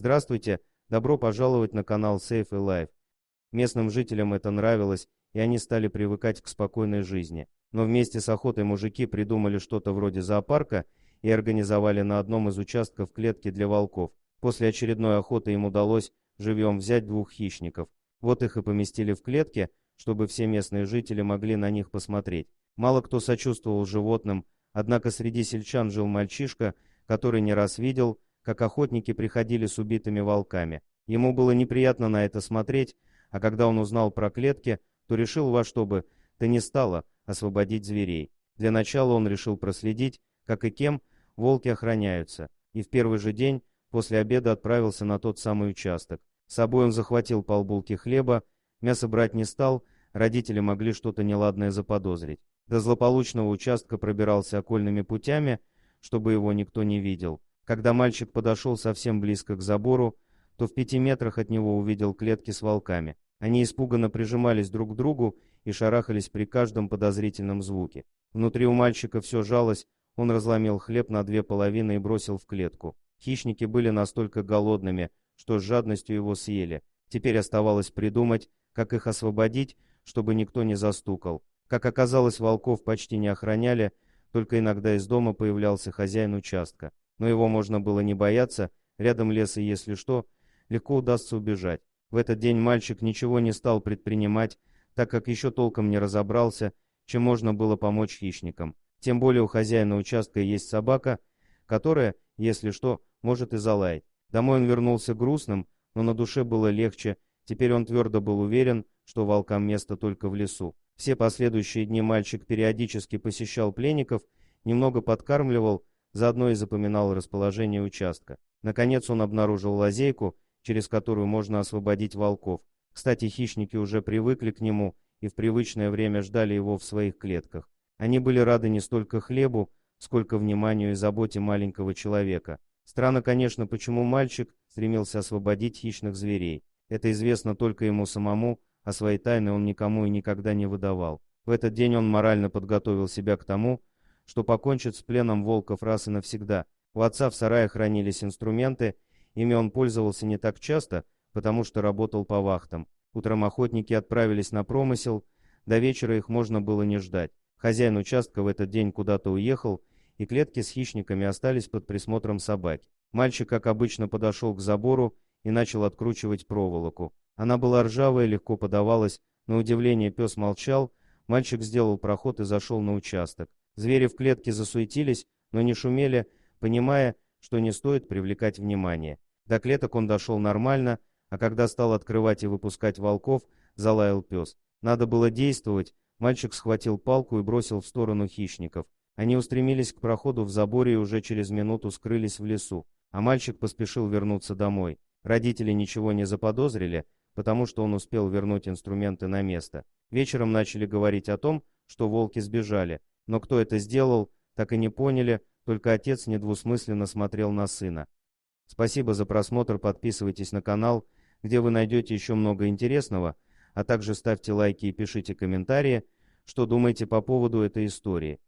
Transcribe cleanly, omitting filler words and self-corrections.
Здравствуйте, добро пожаловать на канал Safe Life. Местным жителям это нравилось, и они стали привыкать к спокойной жизни. Но вместе с охотой мужики придумали что-то вроде зоопарка и организовали на одном из участков клетки для волков. После очередной охоты им удалось живьем взять 2 хищников. Вот их и поместили в клетке, чтобы все местные жители могли на них посмотреть. Мало кто сочувствовал животным, однако среди сельчан жил мальчишка, который не раз видел, как охотники приходили с убитыми волками. Ему было неприятно на это смотреть, а когда он узнал про клетки, то решил во что бы то ни стало освободить зверей. Для начала он решил проследить, как и кем волки охраняются, и в первый же день после обеда отправился на тот самый участок. С собой он захватил полбулки хлеба, мясо брать не стал, родители могли что-то неладное заподозрить. До злополучного участка пробирался окольными путями, чтобы его никто не видел. Когда мальчик подошел совсем близко к забору, то в 5 метрах от него увидел клетки с волками. Они испуганно прижимались друг к другу и шарахались при каждом подозрительном звуке. Внутри у мальчика все жалось, он разломил хлеб на 2 половины и бросил в клетку. Хищники были настолько голодными, что с жадностью его съели. Теперь оставалось придумать, как их освободить, чтобы никто не застукал. Как оказалось, волков почти не охраняли, только иногда из дома появлялся хозяин участка. Но его можно было не бояться, рядом лес и, если что, легко удастся убежать. В этот день мальчик ничего не стал предпринимать, так как еще толком не разобрался, чем можно было помочь хищникам. Тем более у хозяина участка есть собака, которая, если что, может и залаять. Домой он вернулся грустным, но на душе было легче. Теперь он твердо был уверен, что волкам место только в лесу. Все последующие дни мальчик периодически посещал пленников, немного подкармливал, заодно и запоминал расположение участка. Наконец он обнаружил лазейку, через которую можно освободить волков. Кстати, хищники уже привыкли к нему и в привычное время ждали его в своих клетках. Они были рады не столько хлебу, сколько вниманию и заботе маленького человека. Странно, конечно, почему мальчик стремился освободить хищных зверей. Это известно только ему самому, а свои тайны он никому и никогда не выдавал. В этот день он морально подготовил себя к тому, что покончит с пленом волков раз и навсегда. У отца в сарае хранились инструменты, ими он пользовался не так часто, потому что работал по вахтам. Утром охотники отправились на промысел, до вечера их можно было не ждать. Хозяин участка в этот день куда-то уехал, и клетки с хищниками остались под присмотром собаки. Мальчик, как обычно, подошел к забору и начал откручивать проволоку. Она была ржавая, легко подавалась. На удивление пес молчал, мальчик сделал проход и зашел на участок. Звери в клетке засуетились, но не шумели, понимая, что не стоит привлекать внимание. До клеток он дошел нормально, а когда стал открывать и выпускать волков, залаял пес. Надо было действовать, мальчик схватил палку и бросил в сторону хищников. Они устремились к проходу в заборе и уже через минуту скрылись в лесу, а мальчик поспешил вернуться домой. Родители ничего не заподозрили, потому что он успел вернуть инструменты на место. Вечером начали говорить о том, что волки сбежали, но кто это сделал, так и не поняли, только отец недвусмысленно смотрел на сына. Спасибо за просмотр, подписывайтесь на канал, где вы найдете еще много интересного, а также ставьте лайки и пишите комментарии, что думаете по поводу этой истории.